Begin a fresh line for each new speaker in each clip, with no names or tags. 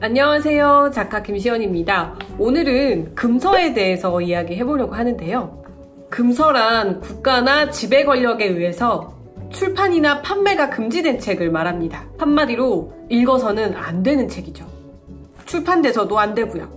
안녕하세요. 작가 김시연입니다. 오늘은 금서에 대해서 이야기해보려고 하는데요. 금서란 국가나 지배 권력에 의해서 출판이나 판매가 금지된 책을 말합니다. 한마디로 읽어서는 안 되는 책이죠. 출판돼서도 안 되고요.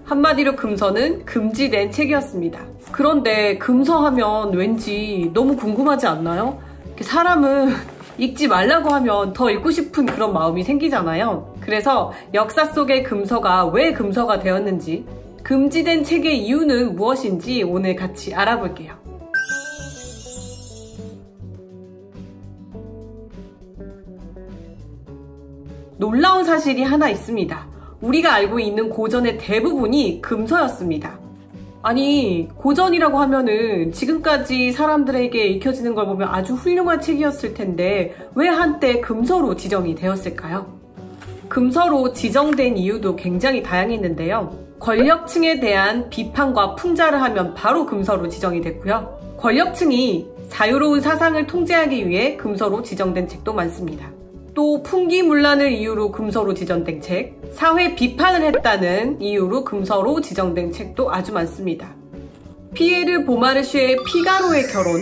한마디로 금서는 금지된 책이었습니다. 그런데 금서하면 왠지 너무 궁금하지 않나요? 사람은 읽지 말라고 하면 더 읽고 싶은 그런 마음이 생기잖아요. 그래서 역사 속의 금서가 왜 금서가 되었는지, 금지된 책의 이유는 무엇인지 오늘 같이 알아볼게요. 놀라운 사실이 하나 있습니다. 우리가 알고 있는 고전의 대부분이 금서였습니다. 아니, 고전이라고 하면은 지금까지 사람들에게 읽혀지는 걸 보면 아주 훌륭한 책이었을 텐데 왜 한때 금서로 지정이 되었을까요? 금서로 지정된 이유도 굉장히 다양했는데요. 권력층에 대한 비판과 풍자를 하면 바로 금서로 지정이 됐고요. 권력층이 자유로운 사상을 통제하기 위해 금서로 지정된 책도 많습니다. 또 풍기문란을 이유로 금서로 지정된 책, 사회 비판을 했다는 이유로 금서로 지정된 책도 아주 많습니다. 피에르 보마르쉐의 피가로의 결혼,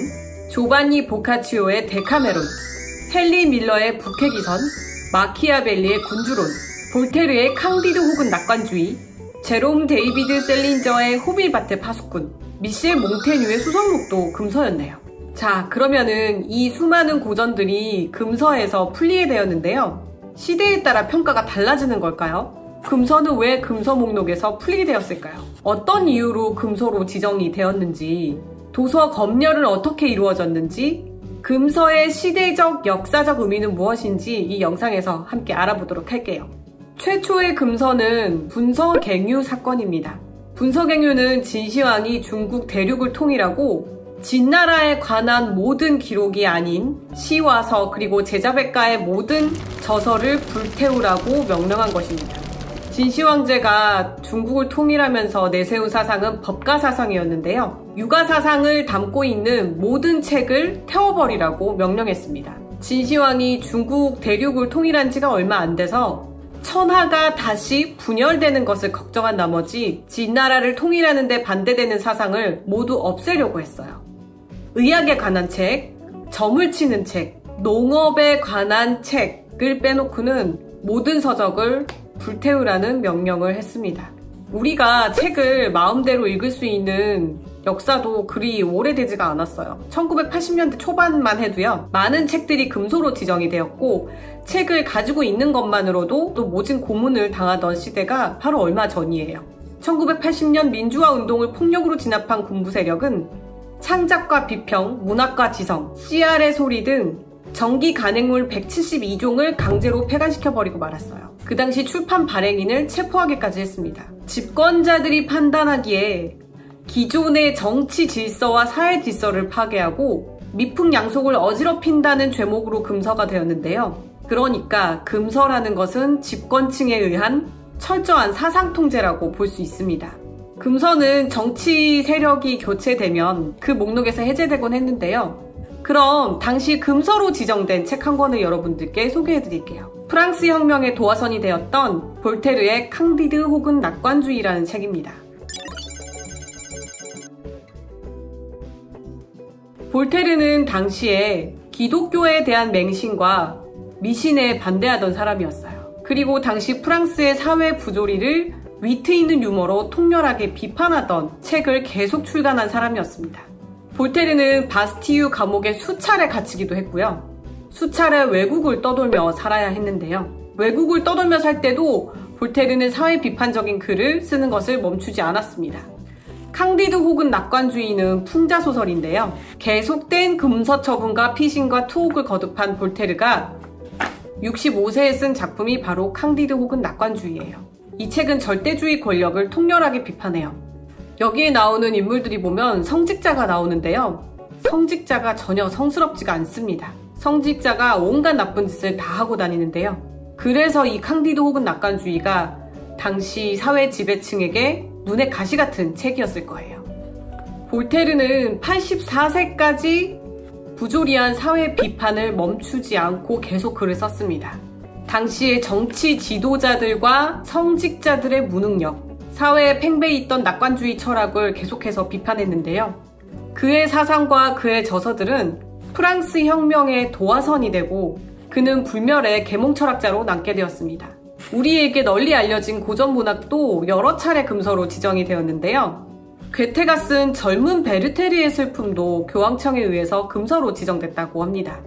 조반니 보카치오의 데카메론, 헨리 밀러의 북해기선, 마키아벨리의 군주론, 볼테르의 캉디드 혹은 낙관주의, 제롬 데이비드 셀린저의 호밀바트 파수꾼, 미셸 몽테뉴의 수성록도 금서였네요. 자, 그러면은 이 수많은 고전들이 금서에서 풀리게 되었는데요. 시대에 따라 평가가 달라지는 걸까요? 금서는 왜 금서 목록에서 풀리게 되었을까요? 어떤 이유로 금서로 지정이 되었는지, 도서 검열은 어떻게 이루어졌는지, 금서의 시대적, 역사적 의미는 무엇인지 이 영상에서 함께 알아보도록 할게요. 최초의 금서는 분서갱유 사건입니다. 분서갱유는 진시황이 중국 대륙을 통일하고 진나라에 관한 모든 기록이 아닌 시와서 그리고 제자백가의 모든 저서를 불태우라고 명령한 것입니다. 진시황제가 중국을 통일하면서 내세운 사상은 법가사상이었는데요. 유가사상을 담고 있는 모든 책을 태워버리라고 명령했습니다. 진시황이 중국 대륙을 통일한 지가 얼마 안 돼서 천하가 다시 분열되는 것을 걱정한 나머지 진나라를 통일하는 데 반대되는 사상을 모두 없애려고 했어요. 의학에 관한 책, 점을 치는 책, 농업에 관한 책을 빼놓고는 모든 서적을 불태우라는 명령을 했습니다. 우리가 책을 마음대로 읽을 수 있는 역사도 그리 오래되지가 않았어요. 1980년대 초반만 해도요. 많은 책들이 금서로 지정이 되었고 책을 가지고 있는 것만으로도 또 모진 고문을 당하던 시대가 바로 얼마 전이에요. 1980년 민주화 운동을 폭력으로 진압한 군부 세력은 창작과 비평, 문학과 지성, CR의 소리 등 정기 간행물 172종을 강제로 폐간시켜버리고 말았어요. 그 당시 출판 발행인을 체포하기까지 했습니다. 집권자들이 판단하기에 기존의 정치 질서와 사회 질서를 파괴하고 미풍양속을 어지럽힌다는 죄목으로 금서가 되었는데요. 그러니까 금서라는 것은 집권층에 의한 철저한 사상 통제라고 볼 수 있습니다. 금서는 정치 세력이 교체되면 그 목록에서 해제되곤 했는데요. 그럼 당시 금서로 지정된 책 한 권을 여러분들께 소개해드릴게요. 프랑스 혁명의 도화선이 되었던 볼테르의 캉디드 혹은 낙관주의라는 책입니다. 볼테르는 당시에 기독교에 대한 맹신과 미신에 반대하던 사람이었어요. 그리고 당시 프랑스의 사회 부조리를 위트 있는 유머로 통렬하게 비판하던 책을 계속 출간한 사람이었습니다. 볼테르는 바스티유 감옥에 수차례 갇히기도 했고요. 수차례 외국을 떠돌며 살아야 했는데요. 외국을 떠돌며 살 때도 볼테르는 사회 비판적인 글을 쓰는 것을 멈추지 않았습니다. 캉디드 혹은 낙관주의는 풍자소설인데요. 계속된 금서 처분과 피신과 투옥을 거듭한 볼테르가 65세에 쓴 작품이 바로 캉디드 혹은 낙관주의예요. 이 책은 절대주의 권력을 통렬하게 비판해요. 여기에 나오는 인물들이 보면 성직자가 나오는데요. 성직자가 전혀 성스럽지가 않습니다. 성직자가 온갖 나쁜 짓을 다 하고 다니는데요. 그래서 이 캉디드 혹은 낙관주의가 당시 사회 지배층에게 눈에 가시 같은 책이었을 거예요. 볼테르는 84세까지 부조리한 사회 비판을 멈추지 않고 계속 글을 썼습니다. 당시의 정치 지도자들과 성직자들의 무능력, 사회에 팽배해 있던 낙관주의 철학을 계속해서 비판했는데요. 그의 사상과 그의 저서들은 프랑스 혁명의 도화선이 되고 그는 불멸의 계몽 철학자로 남게 되었습니다. 우리에게 널리 알려진 고전 문학도 여러 차례 금서로 지정이 되었는데요. 괴테가 쓴 젊은 베르테르의 슬픔도 교황청에 의해서 금서로 지정됐다고 합니다.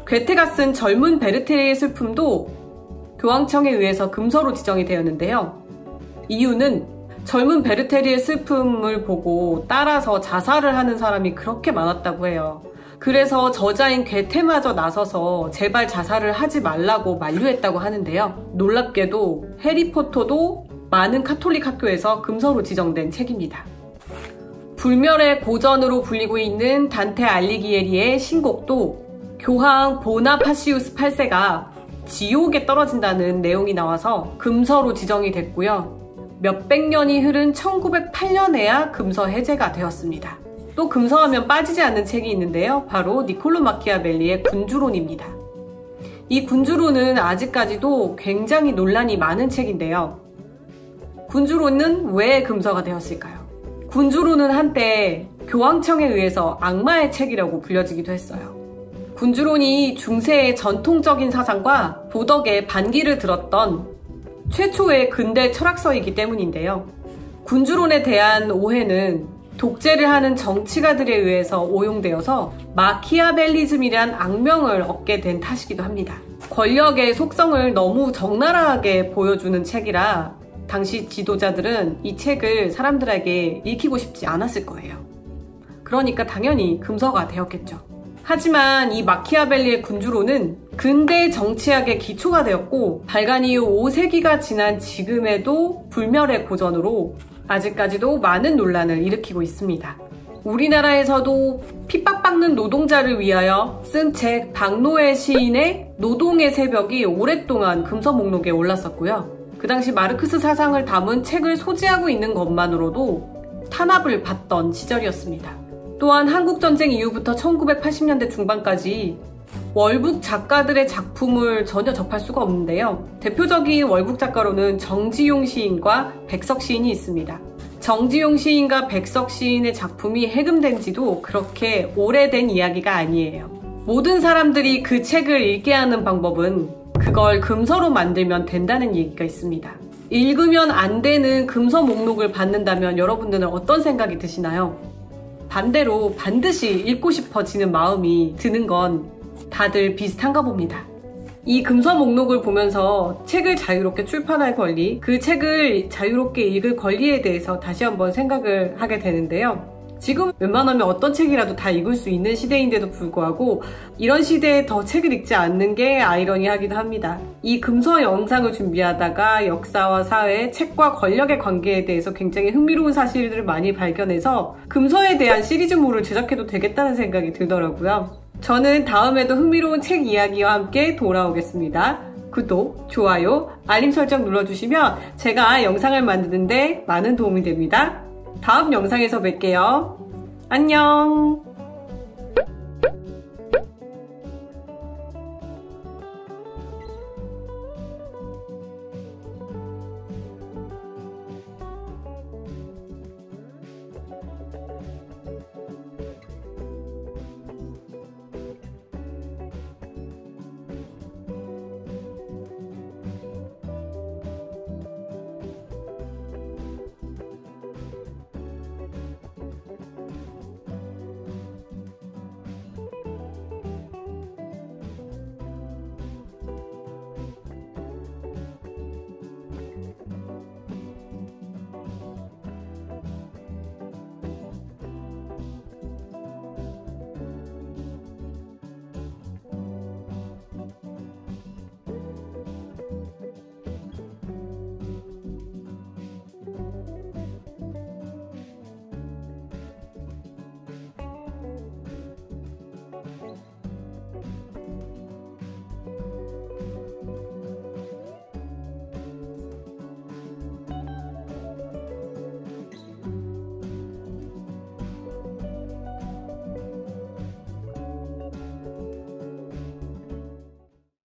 괴테가 쓴 젊은 베르테르의 슬픔도 교황청에 의해서 금서로 지정이 되었는데요. 이유는 젊은 베르테르의 슬픔을 보고 따라서 자살을 하는 사람이 그렇게 많았다고 해요. 그래서 저자인 괴테마저 나서서 제발 자살을 하지 말라고 만류했다고 하는데요. 놀랍게도 해리포터도 많은 카톨릭 학교에서 금서로 지정된 책입니다. 불멸의 고전으로 불리고 있는 단테 알리기에리의 신곡도 교황 보나파시우스 8세가 지옥에 떨어진다는 내용이 나와서 금서로 지정이 됐고요. 몇백 년이 흐른 1908년에야 금서 해제가 되었습니다. 또 금서하면 빠지지 않는 책이 있는데요. 바로 니콜로 마키아벨리의 군주론입니다. 이 군주론은 아직까지도 굉장히 논란이 많은 책인데요. 군주론은 왜 금서가 되었을까요? 군주론은 한때 교황청에 의해서 악마의 책이라고 불려지기도 했어요. 군주론이 중세의 전통적인 사상과 도덕의 반기를 들었던 최초의 근대 철학서이기 때문인데요. 군주론에 대한 오해는 독재를 하는 정치가들에 의해서 오용되어서 마키아벨리즘이란 악명을 얻게 된 탓이기도 합니다. 권력의 속성을 너무 적나라하게 보여주는 책이라 당시 지도자들은 이 책을 사람들에게 읽히고 싶지 않았을 거예요. 그러니까 당연히 금서가 되었겠죠. 하지만 이 마키아벨리의 군주론은 근대 정치학의 기초가 되었고 발간 이후 5세기가 지난 지금에도 불멸의 고전으로 아직까지도 많은 논란을 일으키고 있습니다. 우리나라에서도 핍박받는 노동자를 위하여 쓴 책 박노해 시인의 노동의 새벽이 오랫동안 금서 목록에 올랐었고요. 그 당시 마르크스 사상을 담은 책을 소지하고 있는 것만으로도 탄압을 받던 시절이었습니다. 또한 한국전쟁 이후부터 1980년대 중반까지 월북 작가들의 작품을 전혀 접할 수가 없는데요. 대표적인 월북 작가로는 정지용 시인과 백석 시인이 있습니다. 정지용 시인과 백석 시인의 작품이 해금된 지도 그렇게 오래된 이야기가 아니에요. 모든 사람들이 그 책을 읽게 하는 방법은 그걸 금서로 만들면 된다는 얘기가 있습니다. 읽으면 안 되는 금서 목록을 받는다면 여러분들은 어떤 생각이 드시나요? 반대로 반드시 읽고 싶어지는 마음이 드는 건 다들 비슷한가 봅니다. 이 금서 목록을 보면서 책을 자유롭게 출판할 권리, 그 책을 자유롭게 읽을 권리에 대해서 다시 한번 생각을 하게 되는데요. 지금 웬만하면 어떤 책이라도 다 읽을 수 있는 시대인데도 불구하고 이런 시대에 더 책을 읽지 않는 게 아이러니하기도 합니다. 이 금서 영상을 준비하다가 역사와 사회, 책과 권력의 관계에 대해서 굉장히 흥미로운 사실들을 많이 발견해서 금서에 대한 시리즈물을 제작해도 되겠다는 생각이 들더라고요. 저는 다음에도 흥미로운 책 이야기와 함께 돌아오겠습니다. 구독, 좋아요, 알림 설정 눌러주시면 제가 영상을 만드는데 많은 도움이 됩니다. 다음 영상에서 뵐게요. 안녕!